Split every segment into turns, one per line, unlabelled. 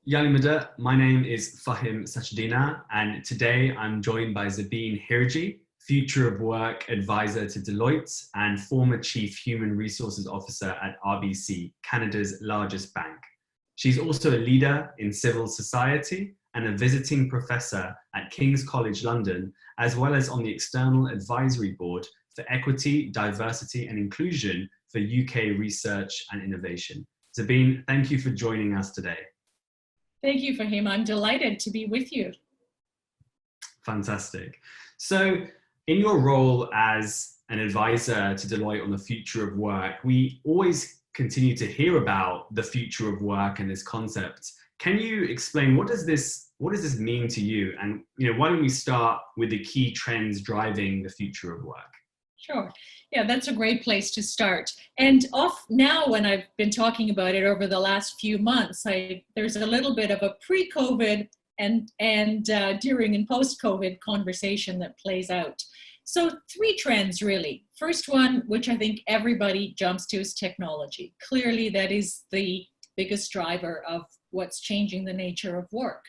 Yalimada, my name is Fahim Sachedina, and today I'm joined by Zabeen Hirji, Future of Work Advisor to Deloitte and former Chief Human Resources Officer at RBC, Canada's largest bank. She's also a leader in civil society and a visiting professor at King's College London, as well as on the External Advisory Board for Equity, Diversity and Inclusion for UK Research and Innovation. Zabeen, thank you for joining us today.
Thank you, Fahim. I'm delighted to be with you.
Fantastic. So in your role as an advisor to Deloitte on the future of work, we always continue to hear about the future of work and this concept. Can you explain what does this mean to you? And why don't we start with the key trends driving the future of work?
Sure. Yeah, that's a great place to start. And off now, when I've been talking about it over the last few months, there's a little bit of a pre-COVID and during and post-COVID conversation that plays out. So three trends really. First one, which I think everybody jumps to, is technology. Clearly, that is the biggest driver of what's changing the nature of work.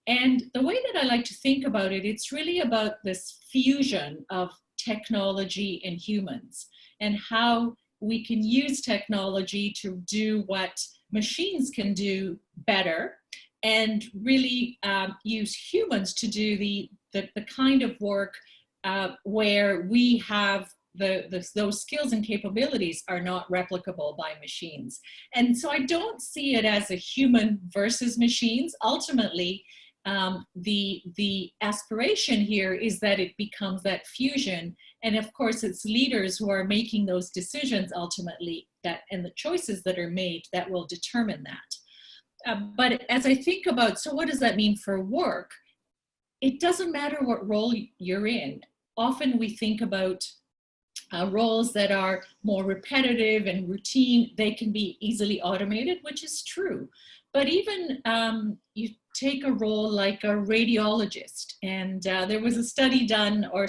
And the way that I like to think about it, it's really about this fusion of technology and humans, and how we can use technology to do what machines can do better, and really use humans to do the kind of work where we have those skills and capabilities are not replicable by machines. And so I don't see it as a human versus machines. Ultimately, the aspiration here is that it becomes that fusion. And of course, it's leaders who are making those decisions ultimately, and the choices that are made that will determine that. But as I think about, so what does that mean for work? It doesn't matter what role you're in. Often we think about roles that are more repetitive and routine. They can be easily automated, which is true. But even you take a role like a radiologist, and there was a study done, or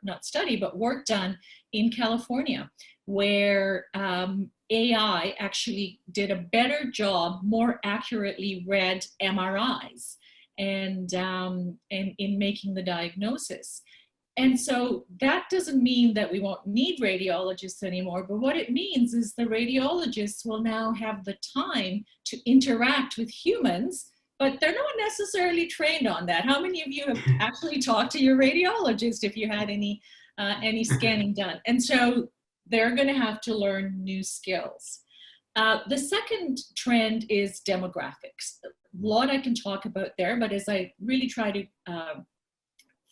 not study, but work done in California, where AI actually did a better job, more accurately read MRIs, and in making the diagnosis. And so that doesn't mean that we won't need radiologists anymore, but what it means is the radiologists will now have the time to interact with humans, but they're not necessarily trained on that. How many of you have actually talked to your radiologist if you had any scanning done? And so they're going to have to learn new skills. The second trend is demographics. A lot I can talk about there, but as I really try to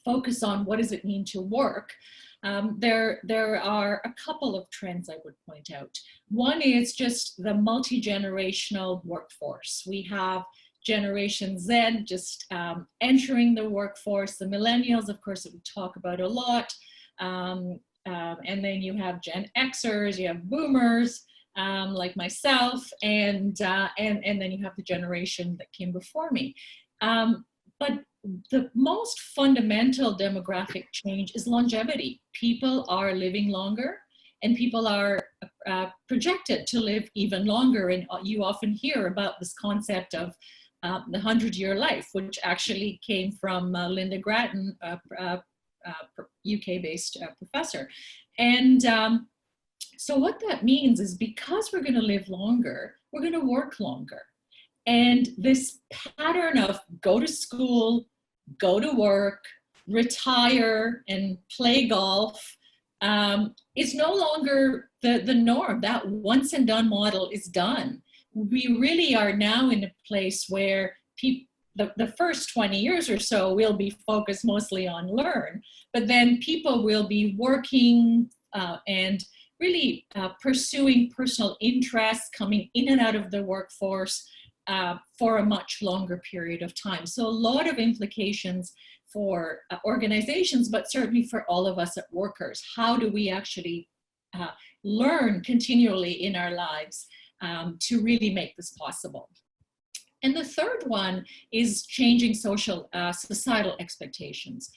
focus on what does it mean to work, there are a couple of trends I would point out. One is just the multi-generational workforce. We have Generation Z just entering the workforce, the millennials, of course, that we talk about a lot, and then you have Gen Xers, you have boomers, like myself, and then you have the generation that came before me. But the most fundamental demographic change is longevity. People are living longer, and people are projected to live even longer. And you often hear about this concept of the 100-year life, which actually came from Linda Grattan, UK-based professor. And so what that means is, because we're going to live longer, we're going to work longer. And this pattern of go to school, go to work, retire, and play golf is no longer the norm. That once and done model is done. We really are now in a place where the first 20 years or so will be focused mostly on learn, but then people will be working and really pursuing personal interests, coming in and out of the workforce for a much longer period of time. So a lot of implications for organizations, but certainly for all of us as workers. How do we actually learn continually in our lives to really make this possible? And the third one is changing societal expectations.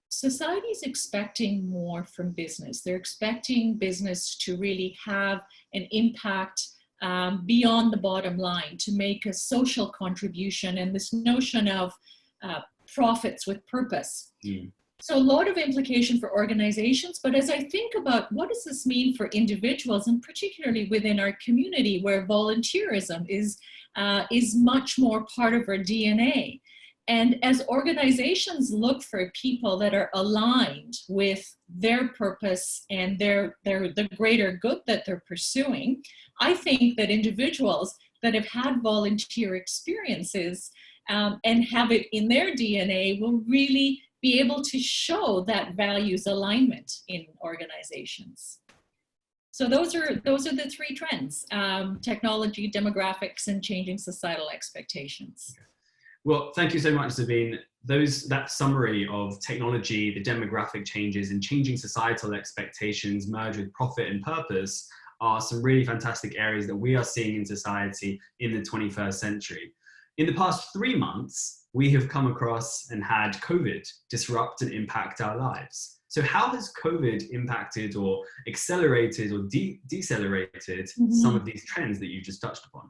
Society is expecting more from business. They're expecting business to really have an impact beyond the bottom line, to make a social contribution, and this notion of profits with purpose. Mm. So a lot of implication for organizations, but as I think about what does this mean for individuals, and particularly within our community where volunteerism is much more part of our DNA. And as organizations look for people that are aligned with their purpose and the greater good that they're pursuing, I think that individuals that have had volunteer experiences and have it in their DNA will really be able to show that values alignment in organizations. So those are the three trends: technology, demographics, and changing societal expectations.
Well, thank you so much, Zabeen. That summary of technology, the demographic changes, and changing societal expectations merged with profit and purpose are some really fantastic areas that we are seeing in society in the 21st century. In the past 3 months, we have come across and had COVID disrupt and impact our lives. So how has COVID impacted or accelerated or decelerated some of these trends that you just touched upon?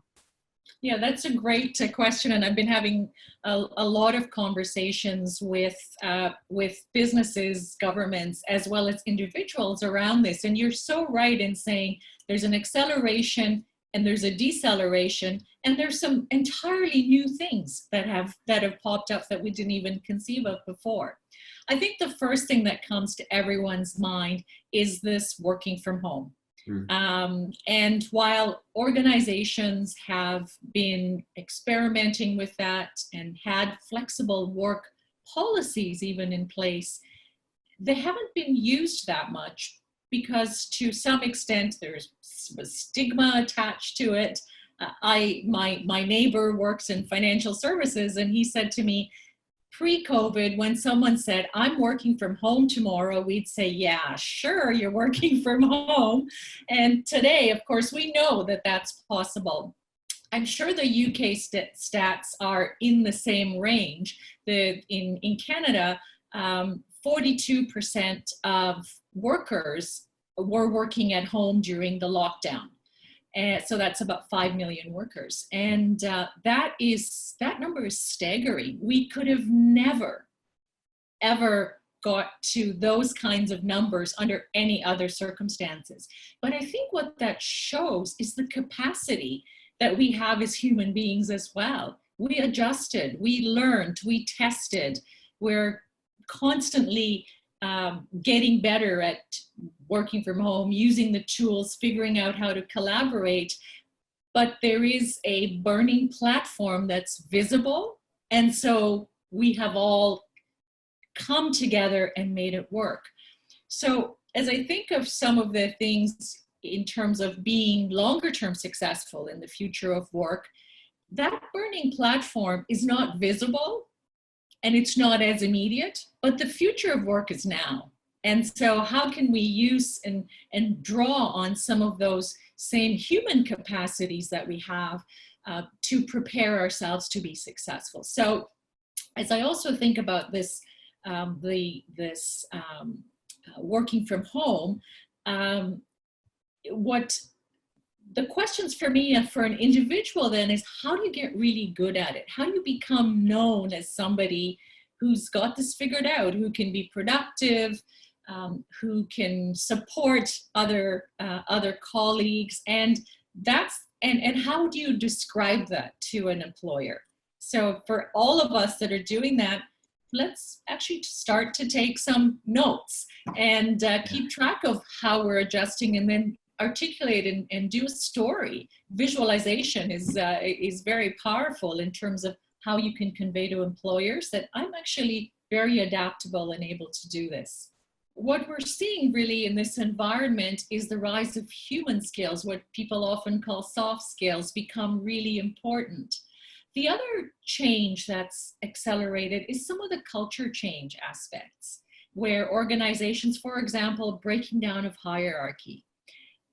Yeah, that's a great question, and I've been having a lot of conversations with businesses, governments, as well as individuals around this. And you're so right in saying there's an acceleration and there's a deceleration, and there's some entirely new things that have popped up that we didn't even conceive of before. I think the first thing that comes to everyone's mind is this working from home. And while organizations have been experimenting with that and had flexible work policies even in place, they haven't been used that much because to some extent there's a stigma attached to it. My neighbor works in financial services, and he said to me, pre-COVID, when someone said, I'm working from home tomorrow, we'd say, yeah, sure, you're working from home. And today, of course, we know that that's possible. I'm sure the UK stats are in the same range. In Canada, 42% of workers were working at home during the lockdown. So that's about 5 million workers. And that number is staggering. We could have never, ever got to those kinds of numbers under any other circumstances. But I think what that shows is the capacity that we have as human beings as well. We adjusted, we learned, we tested. We're constantly getting better at working from home, using the tools, figuring out how to collaborate. But there is a burning platform that's visible. And so we have all come together and made it work. So as I think of some of the things in terms of being longer term successful in the future of work, that burning platform is not visible and it's not as immediate, but the future of work is now. And so how can we use and draw on some of those same human capacities that we have to prepare ourselves to be successful? So as I also think about this, working from home, what the questions for me for an individual then is, how do you get really good at it? How do you become known as somebody who's got this figured out, who can be productive, who can support other colleagues, and how do you describe that to an employer? So for all of us that are doing that, let's actually start to take some notes and keep track of how we're adjusting, and then articulate and do a story. Visualization is very powerful in terms of how you can convey to employers that I'm actually very adaptable and able to do this. What we're seeing really in this environment is the rise of human skills, what people often call soft skills, become really important. The other change that's accelerated is some of the culture change aspects, where organizations, for example, breaking down of hierarchy.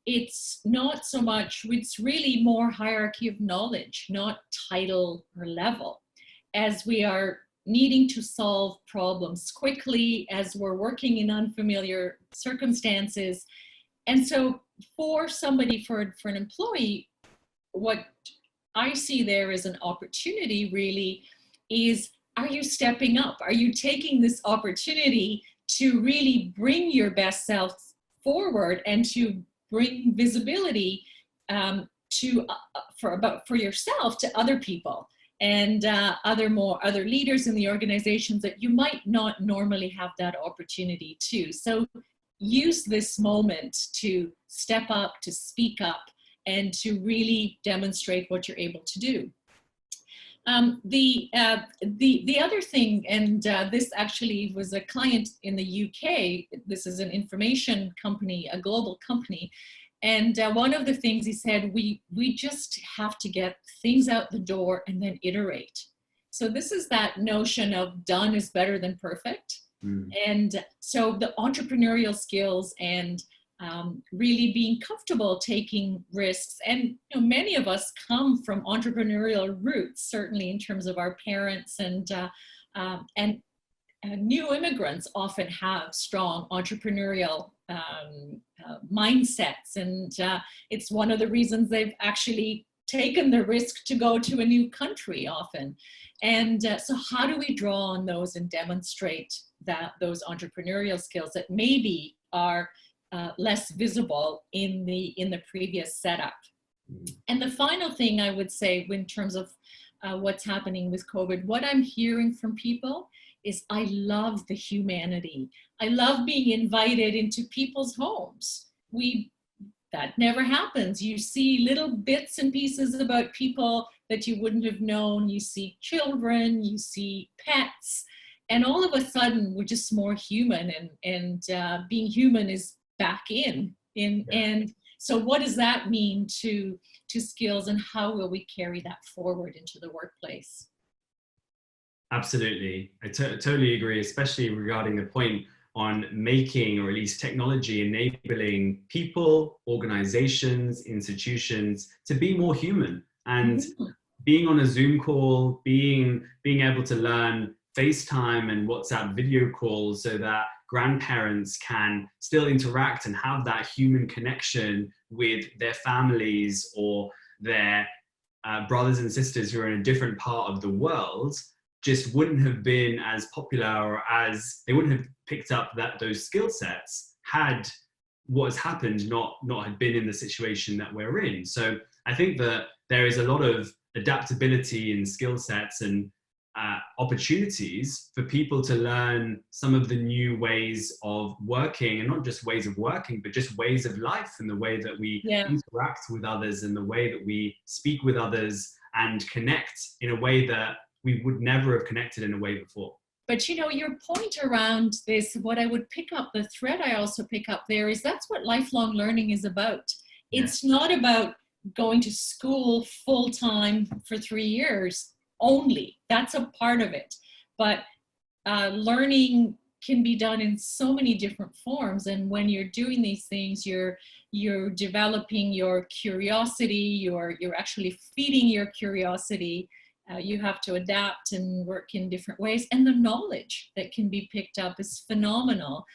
It's not so much, it's really more hierarchy of knowledge, not title or level, as we are needing to solve problems quickly, as we're working in unfamiliar circumstances. And so for somebody, for an employee, what I see there as an opportunity really is, are you stepping up? Are you taking this opportunity to really bring your best self forward and to bring visibility for yourself to other people and other leaders in the organizations that you might not normally have that opportunity to. So use this moment to step up, to speak up, and to really demonstrate what you're able to do. The other thing, and this actually was a client in the UK, this is an information company, a global company, and one of the things he said, we just have to get things out the door and then iterate. So this is that notion of done is better than perfect. And so the entrepreneurial skills and really being comfortable taking risks. And many of us come from entrepreneurial roots, certainly in terms of our parents, and new immigrants often have strong entrepreneurial mindsets. And it's one of the reasons they've actually taken the risk to go to a new country often. And so how do we draw on those and demonstrate those entrepreneurial skills that maybe are less visible in the previous setup? And the final thing I would say in terms of what's happening with COVID, what I'm hearing from people is, I love the humanity. I love being invited into people's homes. That never happens. You see little bits and pieces about people that you wouldn't have known. You see children, you see pets, and all of a sudden we're just more human, and being human is back in. And so what does that mean to skills, and how will we carry that forward into the workplace?
Absolutely. I totally agree, especially regarding the point on making, or at least technology enabling people, organizations, institutions to be more human. And being on a Zoom call, being able to learn FaceTime and WhatsApp video calls so that grandparents can still interact and have that human connection with their families or their brothers and sisters who are in a different part of the world, just wouldn't have been as popular, or as they wouldn't have picked up those skill sets had what has happened not had been in the situation that we're in. So I think that there is a lot of adaptability in skill sets and opportunities for people to learn some of the new ways of working, and not just ways of working, but just ways of life, and the way that we interact with others, and the way that we speak with others and connect in a way that we would never have connected in a way before.
But your point around this, what I would pick up, the thread I also pick up there, is that's what lifelong learning is about. It's not about going to school full time for 3 years only. That's a part of it. But learning can be done in so many different forms. And when you're doing these things, you're developing your curiosity, you're actually feeding your curiosity. You have to adapt and work in different ways. And the knowledge that can be picked up is phenomenal.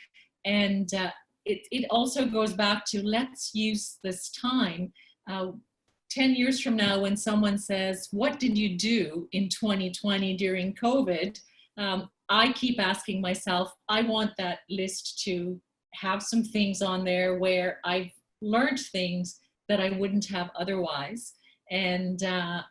And it also goes back to, let's use this time. 10 years from now, when someone says, what did you do in 2020 during COVID? I keep asking myself, I want that list to have some things on there where I've learned things that I wouldn't have otherwise. And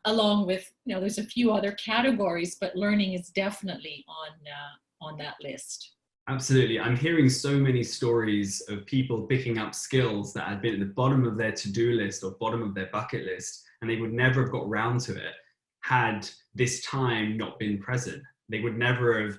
along with, there's a few other categories, but learning is definitely on that list.
Absolutely. I'm hearing so many stories of people picking up skills that had been at the bottom of their to-do list or bottom of their bucket list, and they would never have got round to it had this time not been present. They would never have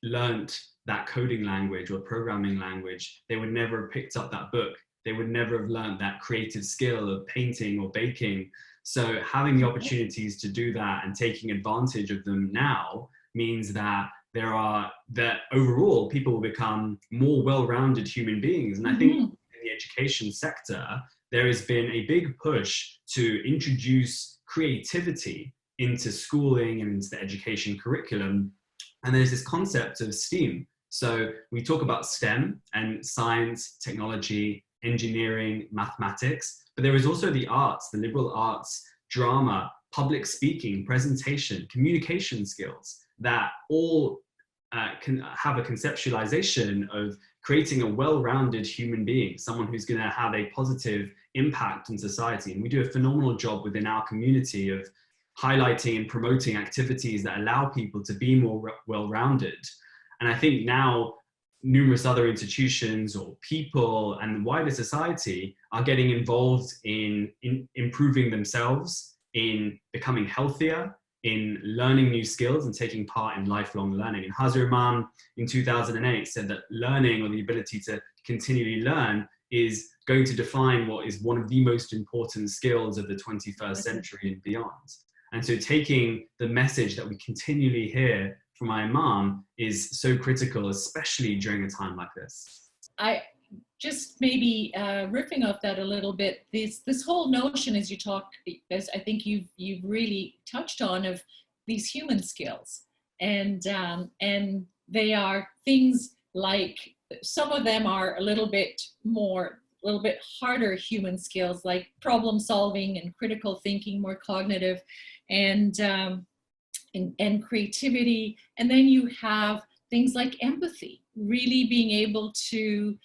learnt that coding language or programming language. They would never have picked up that book. They would never have learned that creative skill of painting or baking. So having the opportunities to do that and taking advantage of them now means that that overall people will become more well-rounded human beings. And I think in the education sector, there has been a big push to introduce creativity into schooling and into the education curriculum. And there's this concept of STEAM. So we talk about STEM and science, technology, engineering, mathematics, but there is also the arts, the liberal arts, drama, public speaking, presentation, communication skills that all can have a conceptualization of creating a well-rounded human being, someone who's going to have a positive impact on society. And we do a phenomenal job within our community of highlighting and promoting activities that allow people to be more well-rounded. And I think now numerous other institutions or people and the wider society are getting involved in improving themselves, in becoming healthier, in learning new skills and taking part in lifelong learning. And Hazar Imam in 2008 said that learning, or the ability to continually learn, is going to define what is one of the most important skills of the 21st century and beyond. And so taking the message that we continually hear from our Imam is so critical, especially during a time like this.
I just maybe riffing off that a little bit, this whole notion, as you talk, as I think you've really touched on, of these human skills, and they are things like, some of them are a little bit harder human skills, like problem solving and critical thinking, more cognitive, and creativity. And then you have things like empathy, really being able to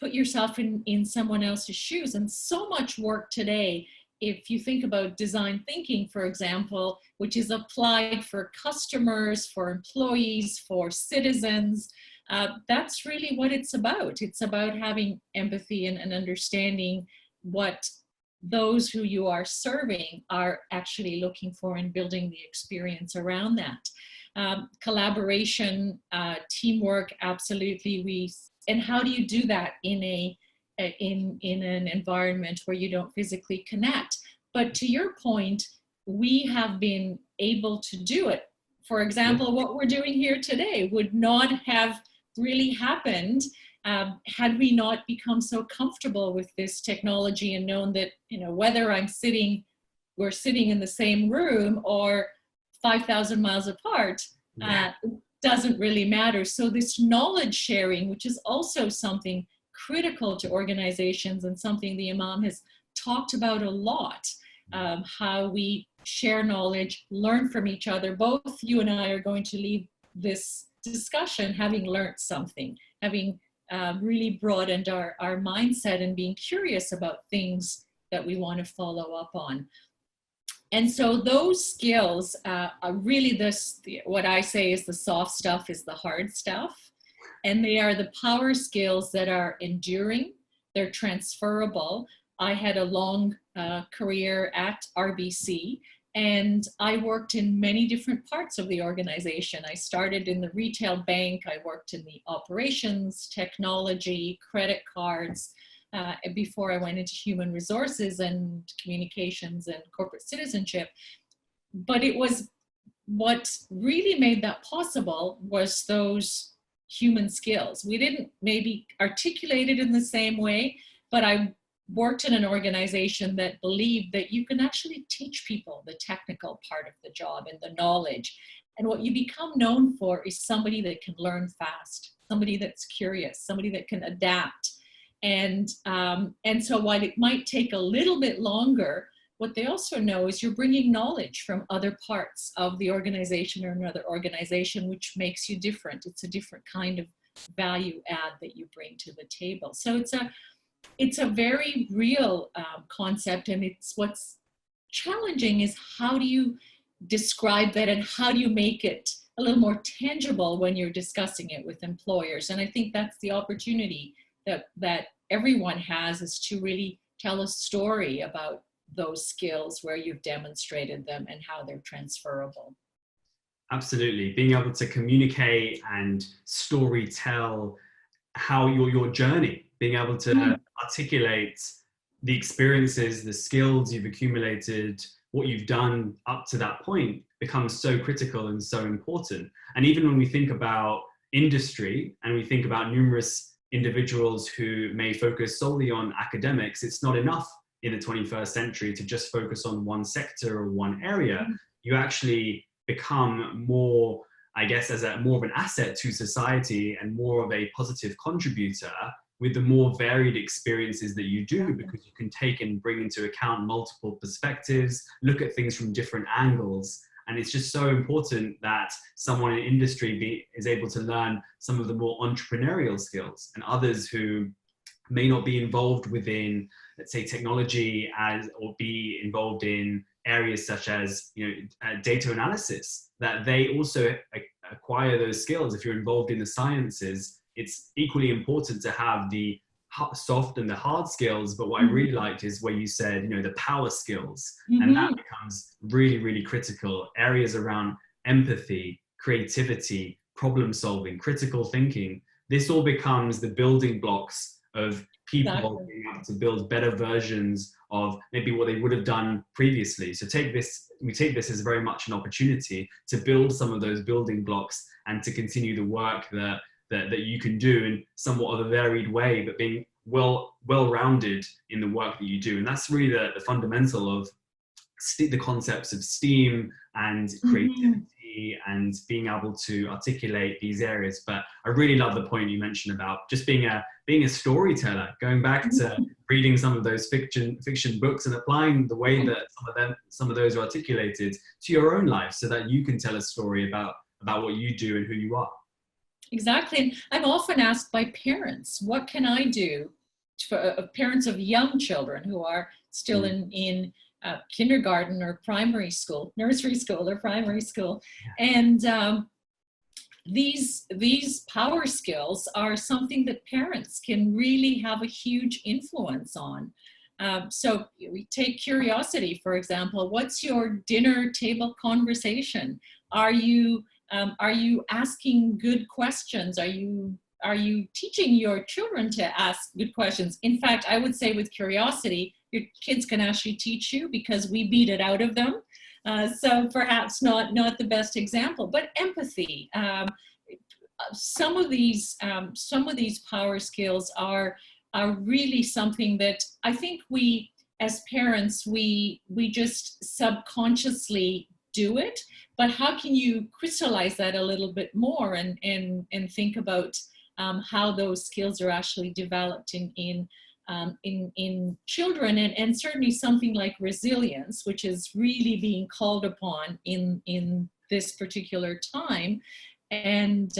put yourself in someone else's shoes. And so much work today, if you think about design thinking, for example, which is applied for customers, for employees, for citizens, that's really what it's about. It's about having empathy and understanding what those who you are serving are actually looking for, and building the experience around that. Collaboration, teamwork, absolutely. And how do you do that in an environment where you don't physically connect? But to your point, we have been able to do it. For example, what we're doing here today would not have really happened had we not become so comfortable with this technology and known that, whether we're sitting in the same room or 5,000 miles apart, doesn't really matter. So this knowledge sharing, which is also something critical to organizations and something the Imam has talked about a lot, how we share knowledge, learn from each other. Both you and I are going to leave this discussion having learned something, having really broadened our mindset, and being curious about things that we want to follow up on. And so those skills are really what I say is the soft stuff is the hard stuff. And they are the power skills that are enduring, they're transferable. I had a long career at RBC, and I worked in many different parts of the organization. I started in the retail bank, I worked in the operations, technology, credit cards, before I went into human resources and communications and corporate citizenship. But it was, what really made that possible was those human skills. We didn't maybe articulate it in the same way, but I worked in an organization that believed that you can actually teach people the technical part of the job and the knowledge. And what you become known for is somebody that can learn fast, somebody that's curious, somebody that can adapt. And so while it might take a little bit longer, what they also know is you're bringing knowledge from other parts of the organization or another organization, which makes you different. It's a different kind of value add that you bring to the table. So it's a very real concept, and it's what's challenging is how do you describe that, and how do you make it a little more tangible when you're discussing it with employers? And I think that's the opportunity that everyone has, is to really tell a story about those skills where you've demonstrated them and how they're transferable.
Absolutely. Being able to communicate and story tell how your journey, being able to articulate the experiences, the skills you've accumulated, what you've done up to that point becomes so critical and so important. And even when we think about industry and we think about numerous individuals who may focus solely on academics, it's not enough in the 21st century to just focus on one sector or one area. You actually become more, I guess, as more of an asset to society and more of a positive contributor with the more varied experiences that you do, because you can take and bring into account multiple perspectives, look at things from different angles. And it's just so important that someone in industry is able to learn some of the more entrepreneurial skills, and others who may not be involved within, let's say, technology or be involved in areas such as, data analysis, that they also acquire those skills. If you're involved in the sciences, it's equally important to have the soft and the hard skills. But what I really liked is where you said, the power skills, and that becomes really, really critical. Areas around empathy, creativity, problem solving, critical thinking. This all becomes the building blocks of people being able to build better versions of maybe what they would have done previously. So we take this as very much an opportunity to build some of those building blocks and to continue the work that you can do in somewhat of a varied way, but being well-rounded in the work that you do. And that's really the fundamental of the concepts of STEAM and creativity and being able to articulate these areas. But I really love the point you mentioned about just being a storyteller, going back to reading some of those fiction books and applying the way that some of those are articulated to your own life, so that you can tell a story about what you do and who you are.
Exactly. And I'm often asked by parents, what can I do for parents of young children who are still in kindergarten or primary school, nursery school or primary school. And these power skills are something that parents can really have a huge influence on. So we take curiosity, for example. What's your dinner table conversation? Are you asking good questions? Are you teaching your children to ask good questions? In fact, I would say with curiosity, your kids can actually teach you, because we beat it out of them. So perhaps not the best example, but empathy. Some of these power skills are really something that I think we, as parents, we just subconsciously do it. But how can you crystallize that a little bit more and think about how those skills are actually developed in children, and certainly something like resilience, which is really being called upon in this particular time. And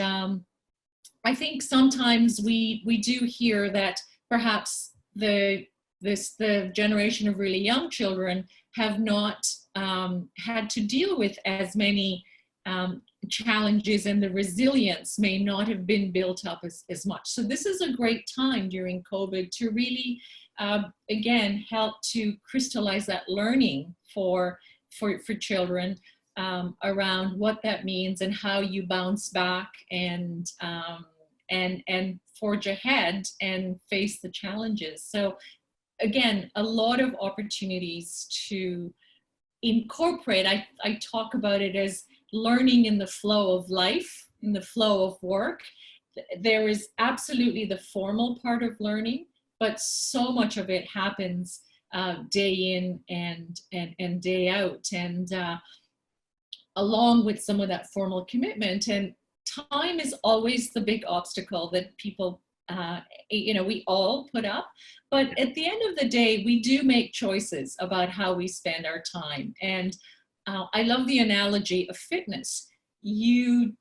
I think sometimes we do hear that perhaps the generation of really young children have not had to deal with as many challenges, and the resilience may not have been built up as much. So this is a great time during COVID to really, again, help to crystallize that learning for children around what that means and how you bounce back and forge ahead and face the challenges. So again, a lot of opportunities to incorporate. I talk about it as learning in the flow of life, in the flow of work. There is absolutely the formal part of learning, but so much of it happens day in and day out, and along with some of that formal commitment. And time is always the big obstacle that people we all put up. But at the end of the day, we do make choices about how we spend our time. And I love the analogy of fitness. You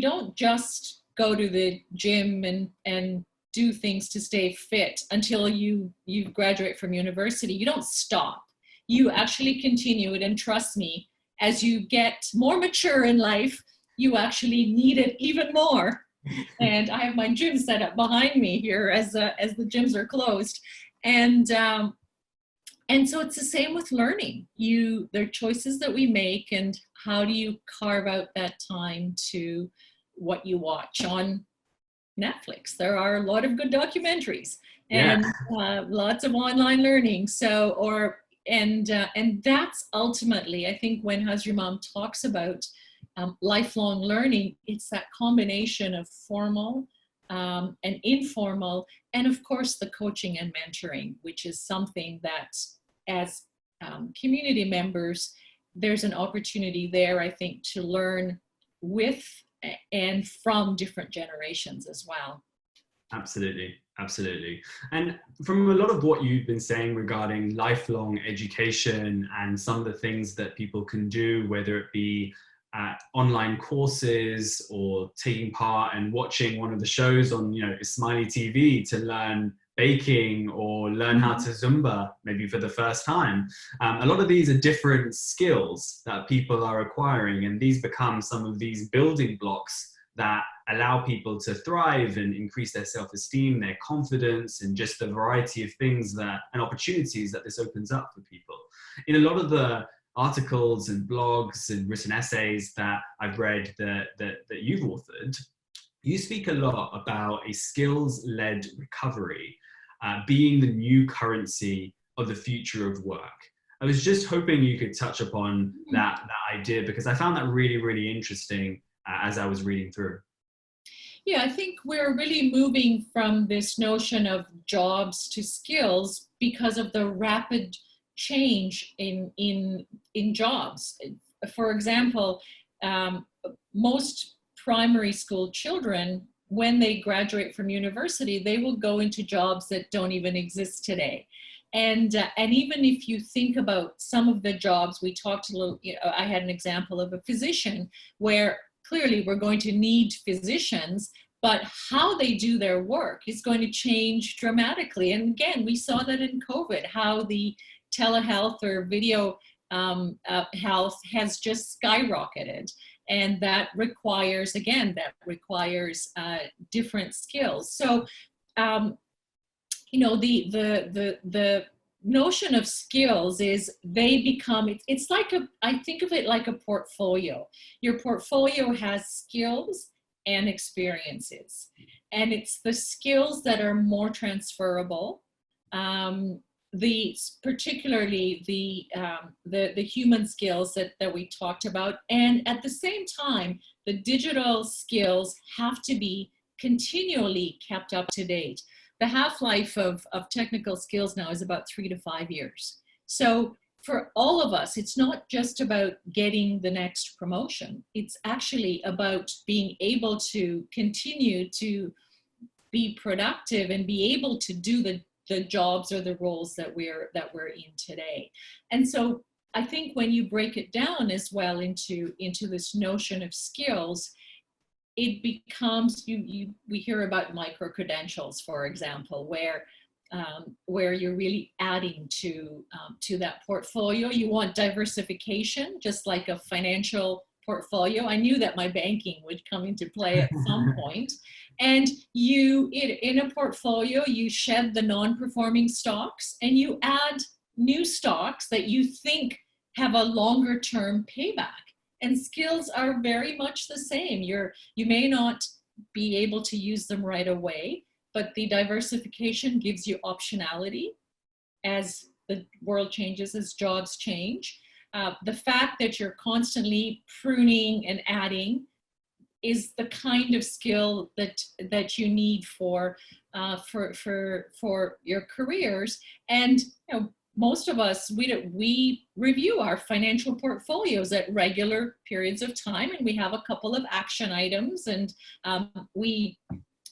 don't just go to the gym and do things to stay fit until you graduate from university. You don't stop. You actually continue it. And trust me, as you get more mature in life, you actually need it even more. And I have my gym set up behind me here as the gyms are closed. And so it's the same with learning. There are choices that we make, and how do you carve out that time to what you watch on Netflix? There are a lot of good documentaries and lots of online learning. So, and that's ultimately, I think, when How's Your Mom talks about lifelong learning, it's that combination of formal and informal, and of course the coaching and mentoring, which is something that as community members, there's an opportunity there, I think, to learn with and from different generations as well.
Absolutely, absolutely. And from a lot of what you've been saying regarding lifelong education and some of the things that people can do, whether it be online courses or taking part and watching one of the shows on, Ismaili TV to learn baking or learn how to Zumba, maybe for the first time. A lot of these are different skills that people are acquiring, and these become some of these building blocks that allow people to thrive and increase their self-esteem, their confidence, and just the variety of things that and opportunities that this opens up for people. In a lot of the articles and blogs and written essays that I've read that you've authored, you speak a lot about a skills-led recovery being the new currency of the future of work. I was just hoping you could touch upon that idea, because I found that really, really interesting as I was reading through.
Yeah, I think we're really moving from this notion of jobs to skills because of the rapid change in jobs. For example, most primary school children, when they graduate from university, they will go into jobs that don't even exist today. And even if you think about some of the jobs, we talked a little, I had an example of a physician where clearly we're going to need physicians, but how they do their work is going to change dramatically. And again, we saw that in COVID, how the telehealth or video health has just skyrocketed. And that requires, again, different skills. So, the notion of skills is they become, it's like I think of it like a portfolio. Your portfolio has skills and experiences, and it's the skills that are more transferable. Particularly the human skills that we talked about, and at the same time, the digital skills have to be continually kept up to date. The half-life of technical skills now is about 3 to 5 years. So for all of us, it's not just about getting the next promotion. It's actually about being able to continue to be productive and be able to do the jobs or the roles that we're in today. And so I think when you break it down as well into this notion of skills, it becomes, we hear about micro credentials, for example, where you're really adding to that portfolio. You want diversification, just like a financial portfolio. I knew that my banking would come into play at some point. And in a portfolio, you shed the non-performing stocks and you add new stocks that you think have a longer term payback. And skills are very much the same. You may not be able to use them right away, but the diversification gives you optionality as the world changes, as jobs change. The fact that you're constantly pruning and adding is the kind of skill that you need for your careers. And most of us, we review our financial portfolios at regular periods of time, and we have a couple of action items, and we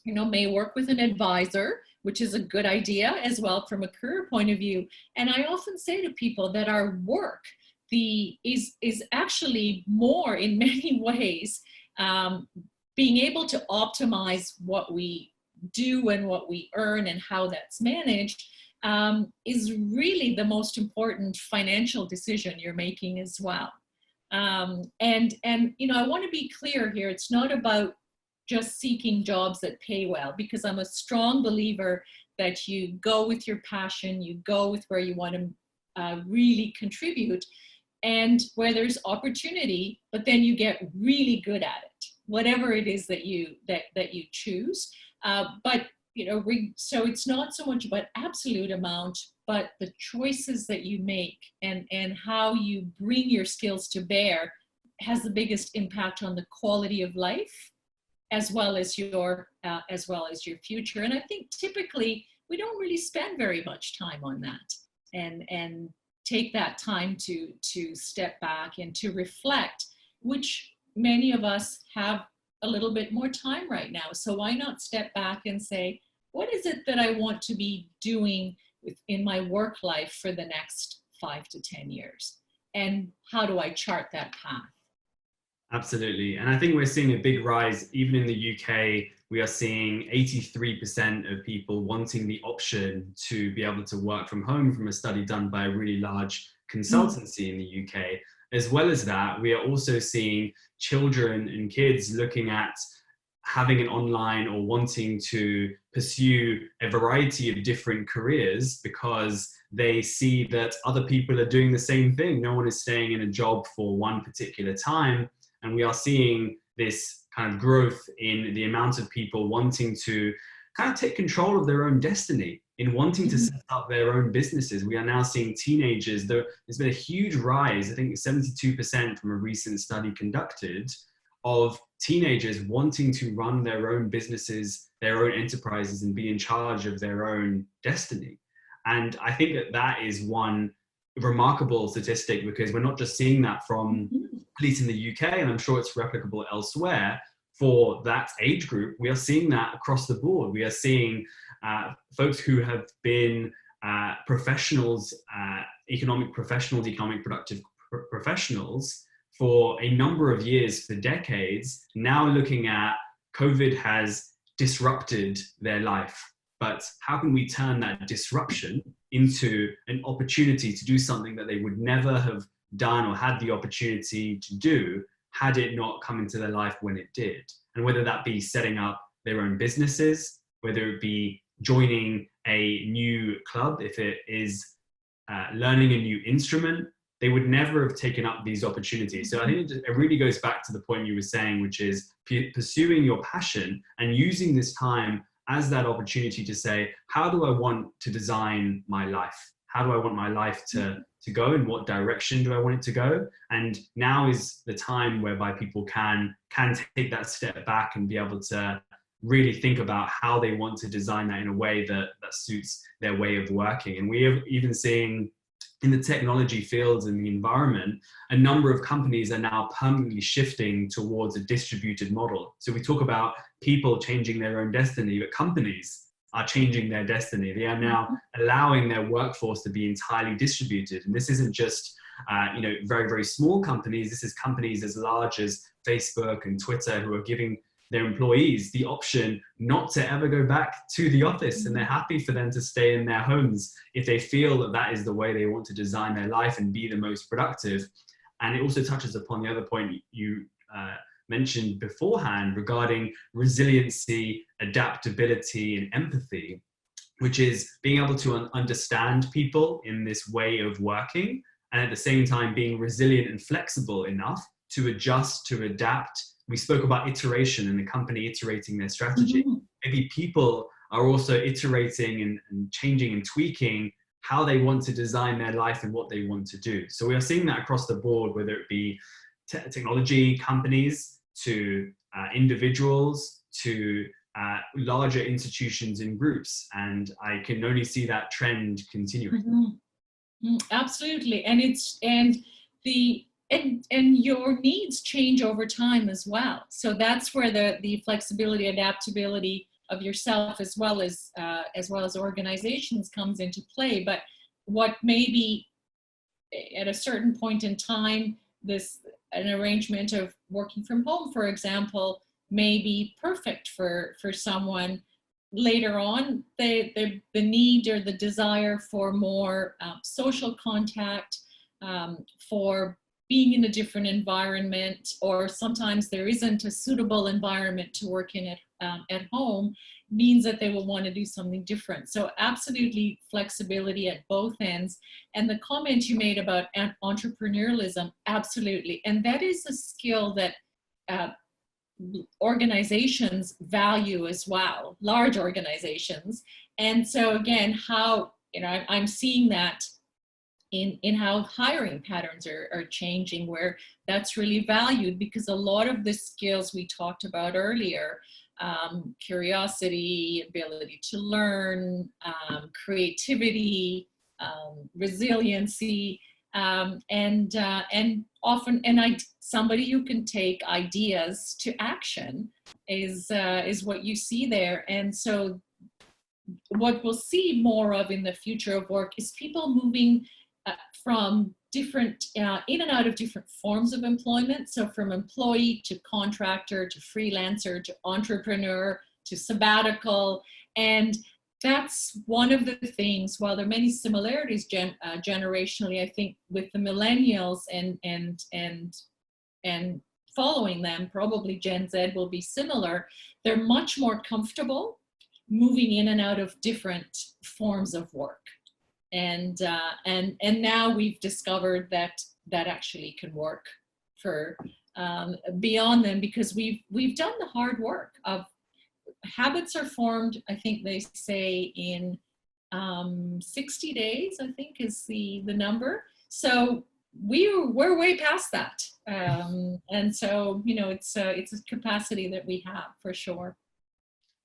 may work with an advisor, which is a good idea as well from a career point of view. And I often say to people that our work is actually more, in many ways, being able to optimize what we do and what we earn and how that's managed is really the most important financial decision you're making as well. And I want to be clear here. It's not about just seeking jobs that pay well, because I'm a strong believer that you go with your passion, you go with where you want to really contribute, and where there's opportunity, but then you get really good at it, whatever it is that you choose. So it's not so much about absolute amount, but the choices that you make and how you bring your skills to bear has the biggest impact on the quality of life, as well as your future. And I think typically we don't really spend very much time on that, and take that time to step back and to reflect, which many of us have a little bit more time right now. So why not step back and say, what is it that I want to be doing in my work life for the next 5 to 10 years? And how do I chart that path?
Absolutely. And I think we're seeing a big rise, even in the UK. We are seeing 83% of people wanting the option to be able to work from home, from a study done by a really large consultancy in the UK. As well as that, we are also seeing children and kids looking at having an online or wanting to pursue a variety of different careers because they see that other people are doing the same thing. No one is staying in a job for one particular time. And we are seeing this kind of growth in the amount of people wanting to kind of take control of their own destiny, in wanting to set up their own businesses. We are now seeing teenagers, there's been a huge rise, I think 72% from a recent study conducted, of teenagers wanting to run their own businesses, their own enterprises, and be in charge of their own destiny. And I think that that is one remarkable statistic, because we're not just seeing that from, at least in the UK, and I'm sure it's replicable elsewhere for that age group. We are seeing that across the board. We are seeing folks who have been professionals, economic professionals, economic productive professionals for a number of years, for decades, now looking at COVID has disrupted their life. But how can we turn that disruption into an opportunity to do something that they would never have done or had the opportunity to do had it not come into their life when it did? And whether that be setting up their own businesses, whether it be joining a new club, if it is learning a new instrument, they would never have taken up these opportunities. So I think it really goes back to the point you were saying, which is pursuing your passion and using this time as that opportunity to say, how do I want to design my life? How do I want my life to go? In what direction do I want it to go? And now is the time whereby people can take that step back and be able to really think about how they want to design that in a way that suits their way of working. And we are even seeing in the technology fields and the environment, a number of companies are now permanently shifting towards a distributed model. So we talk about people changing their own destiny, but companies are changing their destiny. They are now allowing their workforce to be entirely distributed. And this isn't just very, very small companies. This is companies as large as Facebook and Twitter who are giving their employees the option not to ever go back to the office, and they're happy for them to stay in their homes if they feel that that is the way they want to design their life and be the most productive. And it also touches upon the other point you mentioned beforehand regarding resiliency, adaptability, and empathy, which is being able to understand people in this way of working, and at the same time being resilient and flexible enough to adjust, to adapt. We spoke about iteration and the company iterating their strategy. Maybe people are also iterating and changing and tweaking how they want to design their life and what they want to do. So we are seeing that across the board, whether it be technology companies to individuals to larger institutions and groups. And I can only see that trend continuing.
Absolutely. And your needs change over time as well. So that's where the flexibility, adaptability of yourself as well as organizations comes into play. But what maybe at a certain point in time, an arrangement of working from home, for example, may be perfect for someone. Later on, the need or the desire for more social contact, for being in a different environment, or sometimes there isn't a suitable environment to work in at home, means that they will want to do something different. So absolutely flexibility at both ends. And the comment you made about entrepreneurialism, absolutely. And that is a skill that organizations value as well, large organizations. And so again, how, I'm seeing that in how hiring patterns are changing, where that's really valued, because a lot of the skills we talked about earlier, curiosity, ability to learn, creativity, resiliency, And often, somebody who can take ideas to action is what you see there. And so what we'll see more of in the future of work is people moving from different, in and out of different forms of employment. So from employee to contractor to freelancer to entrepreneur to sabbatical. And that's one of the things, while there are many similarities generationally, I think with the millennials and following them, probably Gen Z will be similar. They're much more comfortable moving in and out of different forms of work. And now we've discovered that actually can work for beyond them, because we've done the hard work of habits are formed, I think they say in 60 days, I think is the number. So we're way past that. And so, it's a capacity that we have for sure.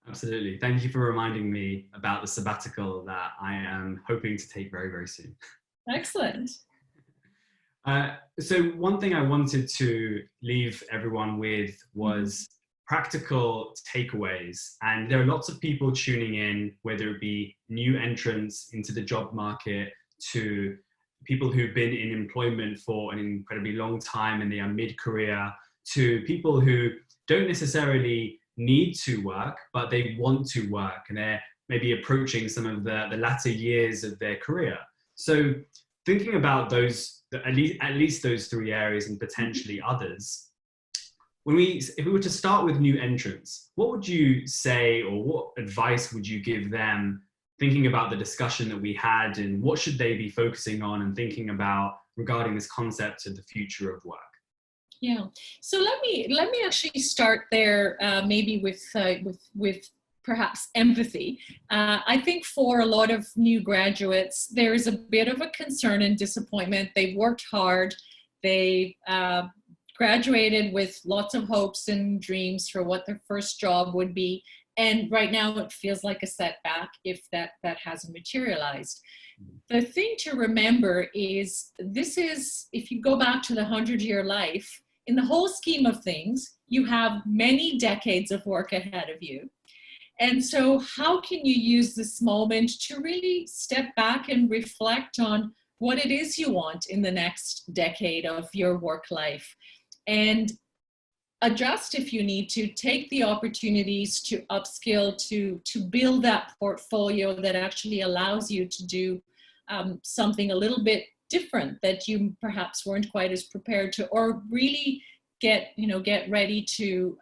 Absolutely. Thank you for reminding me about the sabbatical that I am hoping to take very, very soon.
Excellent.
So one thing I wanted to leave everyone with was practical takeaways. And there are lots of people tuning in, whether it be new entrants into the job market to people who've been in employment for an incredibly long time and they are mid-career, to people who don't necessarily need to work, but they want to work and they're maybe approaching some of the latter years of their career. So thinking about those, at least those three areas and potentially others, if we were to start with new entrants, what would you say, or what advice would you give them, thinking about the discussion that we had, and what should they be focusing on and thinking about regarding this concept of the future of work?
Yeah. So let me actually start there, maybe with perhaps empathy. I think for a lot of new graduates, there is a bit of a concern and disappointment. They've worked hard. They graduated with lots of hopes and dreams for what their first job would be. And right now it feels like a setback if that hasn't materialized. The thing to remember is if you go back to the 100-year life, in the whole scheme of things, you have many decades of work ahead of you. And so how can you use this moment to really step back and reflect on what it is you want in the next decade of your work life, and adjust if you need to, take the opportunities to upskill, to build that portfolio that actually allows you to do something a little bit different that you perhaps weren't quite as prepared to, or really get ready to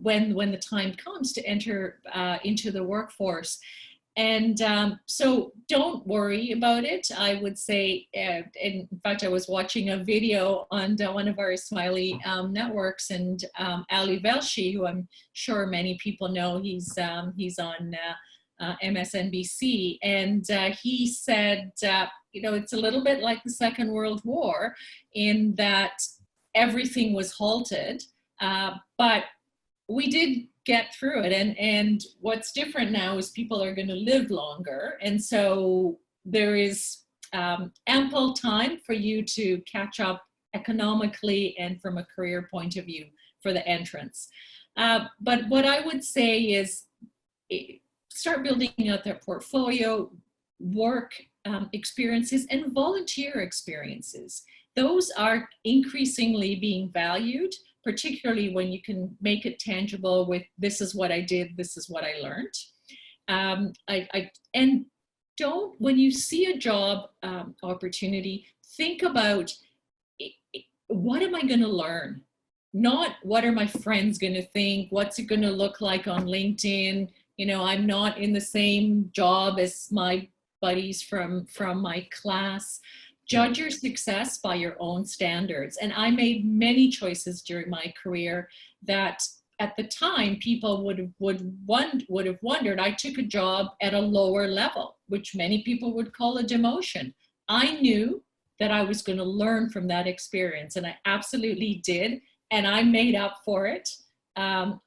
when the time comes to enter into the workforce. And so don't worry about it. I would say, in fact, I was watching a video on one of our Ismaili networks, and Ali Velshi, who I'm sure many people know, he's on MSNBC, and he said, it's a little bit like the Second World War in that everything was halted, but we did get through it. And what's different now is people are going to live longer. And so there is ample time for you to catch up economically and from a career point of view for the entrants. But what I would say is start building out their portfolio, work experiences, and volunteer experiences. Those are increasingly being valued, particularly when you can make it tangible with, this is what I did, this is what I learned. And when you see a job opportunity, think about, what am I going to learn? Not what are my friends going to think? What's it going to look like on LinkedIn? I'm not in the same job as my buddies from my class. Judge your success by your own standards. And I made many choices during my career that at the time people would have wondered. I took a job at a lower level, which many people would call a demotion. I knew that I was going to learn from that experience, and I absolutely did. And I made up for it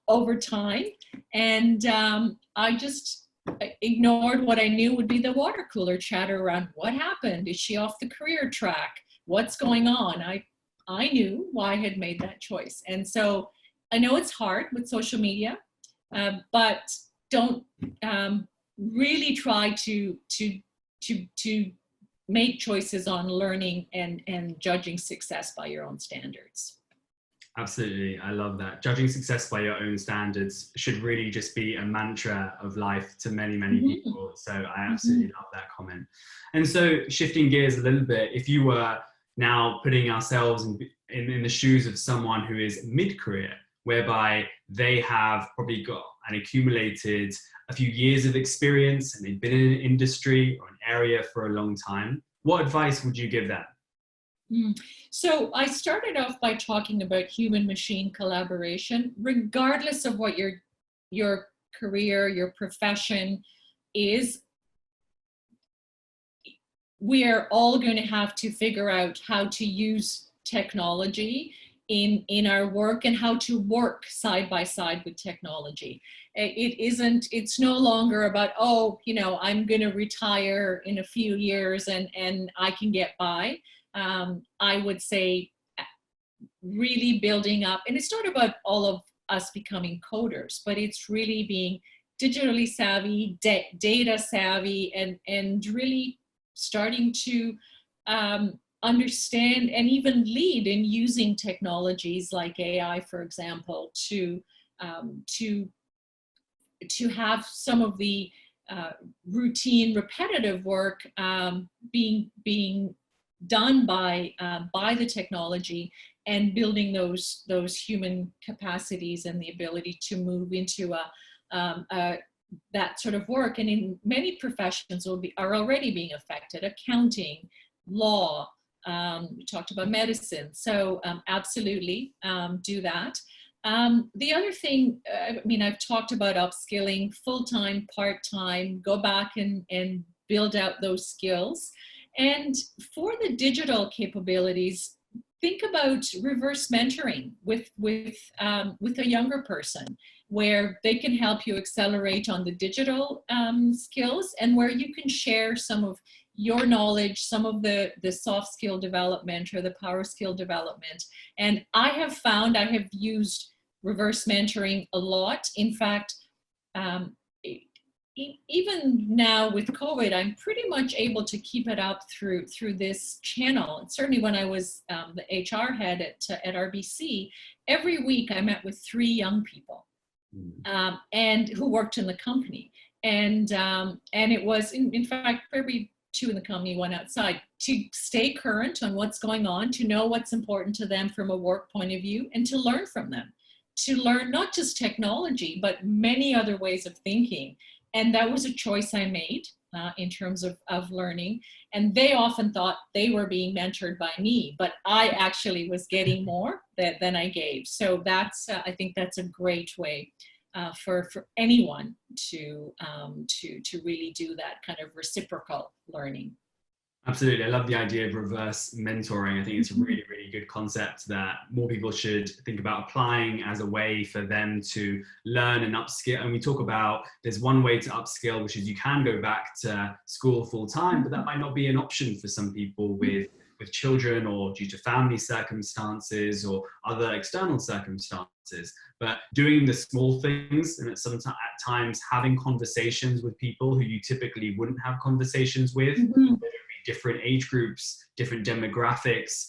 over time. And I just ignored what I knew would be the water cooler chatter around what happened. Is she off the career track? What's going on? I knew why I had made that choice. And so I know it's hard with social media, but don't really try to make choices on learning and judging success by your own standards.
Absolutely. I love that. Judging success by your own standards should really just be a mantra of life to many, many people. So I absolutely love that comment. And so shifting gears a little bit, if you were now putting ourselves in the shoes of someone who is mid-career, whereby they have probably got and accumulated a few years of experience and they've been in an industry or an area for a long time, what advice would you give them?
So I started off by talking about human-machine collaboration. Regardless of what your career, your profession is, we are all going to have to figure out how to use technology in our work and how to work side by side with technology. It's no longer about, oh, you know, I'm going to retire in a few years and I can get by. I would say really building up, and it's not about all of us becoming coders, but it's really being digitally savvy, data savvy, and really starting to understand and even lead in using technologies like AI, for example, to have some of the routine, repetitive work being done by the technology, and building those human capacities and the ability to move into that sort of work. And in many professions are already being affected: accounting, law. We talked about medicine, so absolutely do that. The other thing, I mean, I've talked about upskilling, full-time, part-time, go back and build out those skills. And for the digital capabilities, think about reverse mentoring with a younger person, where they can help you accelerate on the digital skills, and where you can share some of your knowledge, some of the soft skill development or the power skill development. And I have found I have used reverse mentoring a lot. In fact, even now with COVID, I'm pretty much able to keep it up through this channel. And certainly when I was the HR head at RBC, every week I met with 3 young people and who worked in the company. And it was, in fact, probably 2 in the company, 1 outside, to stay current on what's going on, to know what's important to them from a work point of view, and to learn from them, to learn not just technology, but many other ways of thinking. And that was a choice I made in terms of learning. And they often thought they were being mentored by me, but I actually was getting more than I gave. So that's, I think that's a great way for anyone to really do that kind of reciprocal learning.
Absolutely. I love the idea of reverse mentoring. I think it's a really, really good concept that more people should think about applying as a way for them to learn and upskill. And we talk about, there's one way to upskill, which is you can go back to school full time, but that might not be an option for some people with children, or due to family circumstances or other external circumstances. But doing the small things, and at times having conversations with people who you typically wouldn't have conversations with, different age groups, different demographics,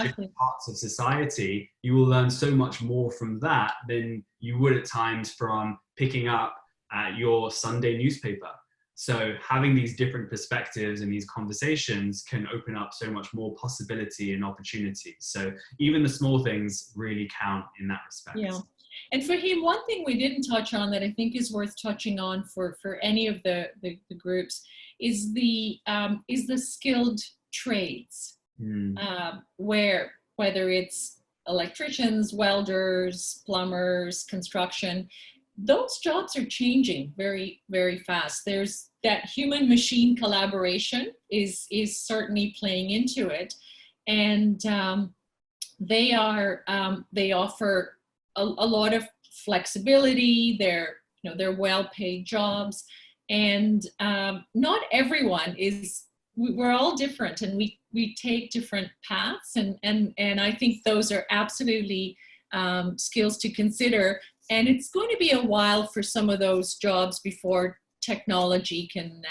different parts of society, you will learn so much more from that than you would at times from picking up your Sunday newspaper. So having these different perspectives and these conversations can open up so much more possibility and opportunity. So even the small things really count in that respect.
Yeah. And Fahim, one thing we didn't touch on that I think is worth touching on for any of the groups is the skilled trades, where whether it's electricians, welders, plumbers, construction, those jobs are changing very, very fast. There's that human-machine collaboration is certainly playing into it, and they offer a lot of flexibility. They're well-paid jobs, And not everyone is, we're all different, and we take different paths, and I think those are absolutely skills to consider. And it's going to be a while for some of those jobs before technology can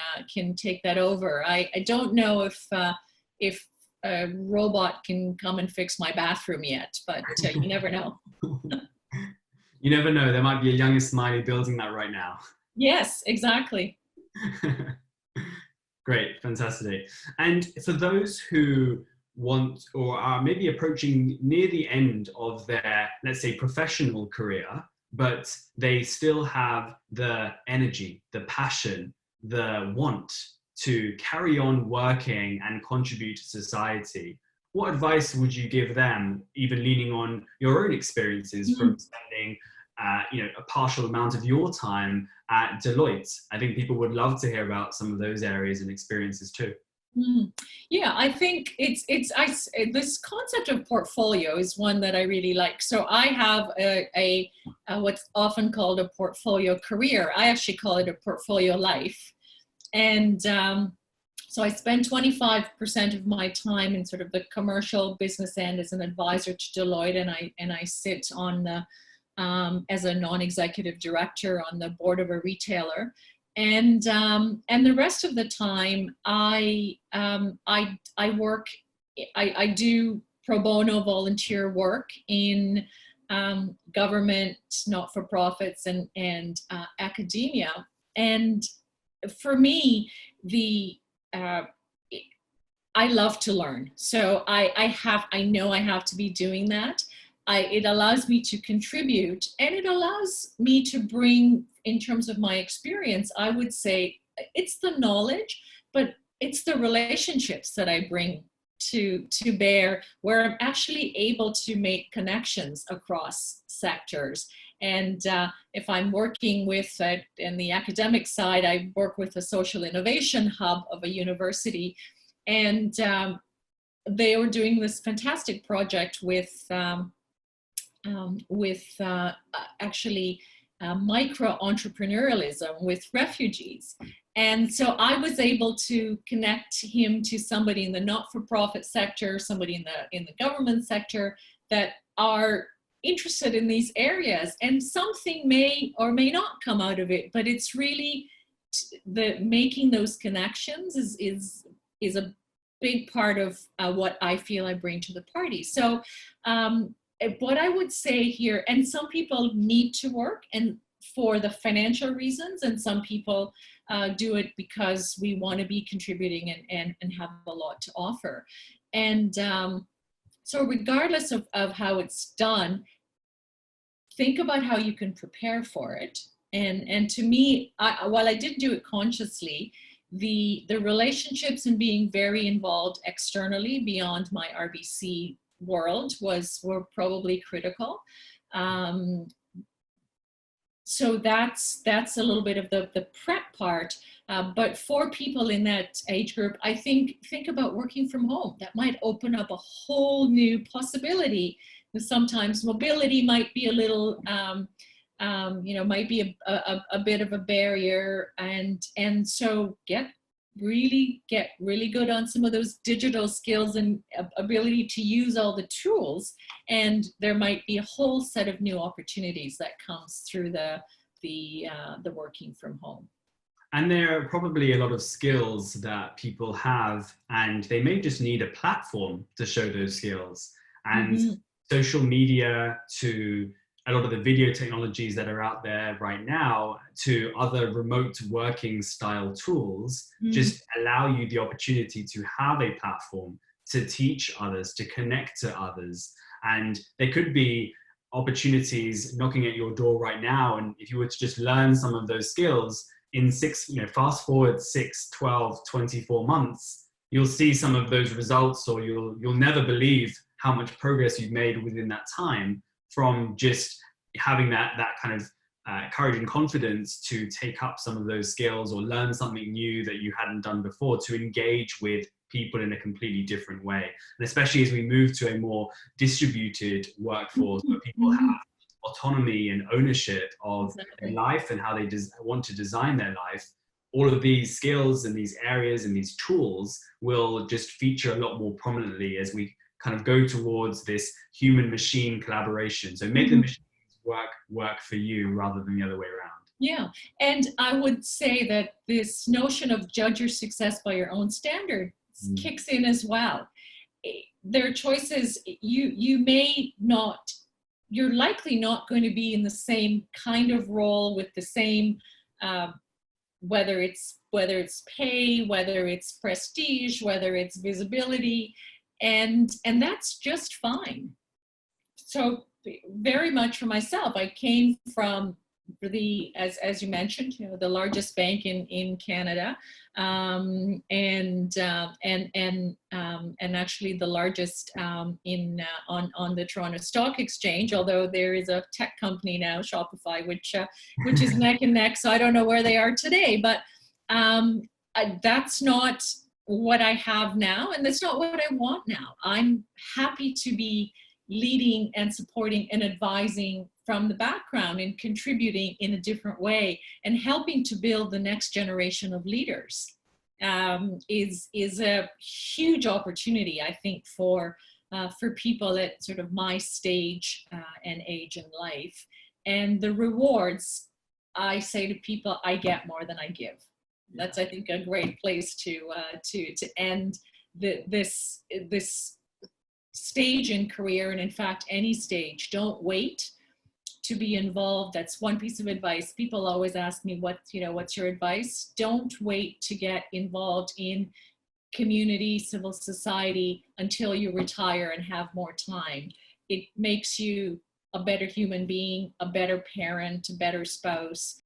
take that over. I don't know if a robot can come and fix my bathroom yet, but you never know.
You never know. There might be a young Ismaili building that right now.
Yes, exactly.
Great, fantastic. And for those who want or are maybe approaching near the end of their, let's say, professional career, but they still have the energy, the passion, the want to carry on working and contribute to society, what advice would you give them, even leaning on your own experiences from spending a partial amount of your time at Deloitte? I think people would love to hear about some of those areas and experiences too.
Yeah, I think this concept of portfolio is one that I really like. So I have a what's often called a portfolio career. I actually call it a portfolio life. And so I spend 25% of my time in sort of the commercial business end as an advisor to Deloitte, and I sit on the as a non-executive director on the board of a retailer. And the rest of the time, I work. I do pro bono volunteer work in government, not-for-profits, and academia. And for me, I love to learn. So I know I have to be doing that. It allows me to contribute, and it allows me to bring, in terms of my experience, I would say it's the knowledge, but it's the relationships that I bring to bear, where I'm actually able to make connections across sectors. And if I'm working with, in the academic side, I work with a social innovation hub of a university, and they were doing this fantastic project with actually micro-entrepreneurialism with refugees. And so I was able to connect him to somebody in the not-for-profit sector, somebody in the government sector that are interested in these areas. And something may or may not come out of it, but it's really the making those connections is a big part of what I feel I bring to the party. So what I would say here, and some people need to work and for the financial reasons, and some people do it because we want to be contributing and have a lot to offer. And so regardless of how it's done, think about how you can prepare for it. And to me, while I didn't do it consciously, the relationships and being very involved externally beyond my RBC world were probably critical. So that's a little bit of the prep part. But for people in that age group, I think about working from home. That might open up a whole new possibility. Sometimes mobility might be a little, might be a bit of a barrier, and so get really good on some of those digital skills and ability to use all the tools, and there might be a whole set of new opportunities that comes through the working from home.
And there are probably a lot of skills that people have, and they may just need a platform to show those skills. And social media, to a lot of the video technologies that are out there right now, to other remote working style tools, just allow you the opportunity to have a platform to teach others, to connect to others. And there could be opportunities knocking at your door right now. And if you were to just learn some of those skills in fast forward 6, 12, 24 months, you'll see some of those results, or you'll never believe how much progress you've made within that time, from just having that kind of courage and confidence to take up some of those skills or learn something new that you hadn't done before, to engage with people in a completely different way. And especially as we move to a more distributed workforce where people have autonomy and ownership of their life and how they want to design their life, all of these skills and these areas and these tools will just feature a lot more prominently as we kind of go towards this human machine collaboration. So make the machines work for you rather than the other way around.
Yeah, and I would say that this notion of judge your success by your own standards kicks in as well. There are choices you may not, you're likely not going to be in the same kind of role with the same, whether it's pay, whether it's prestige, whether it's visibility, and that's just fine. So very much for myself, I came from the, as you mentioned, you know, the largest bank in Canada, and actually the largest on the Toronto Stock Exchange. Although there is a tech company now, Shopify, which is neck and neck. So I don't know where they are today, but that's not what I have now, and that's not what I want now. I'm happy to be leading and supporting and advising from the background and contributing in a different way and helping to build the next generation of leaders is a huge opportunity, I think, for people at sort of my stage and age in life. And the rewards, I say to people, I get more than I give. That's, I think, a great place to end this stage in career, and in fact any stage. Don't wait to be involved. That's one piece of advice. People always ask me, what's your advice? Don't wait to get involved in community, civil society until you retire and have more time. It makes you a better human being, a better parent, a better spouse,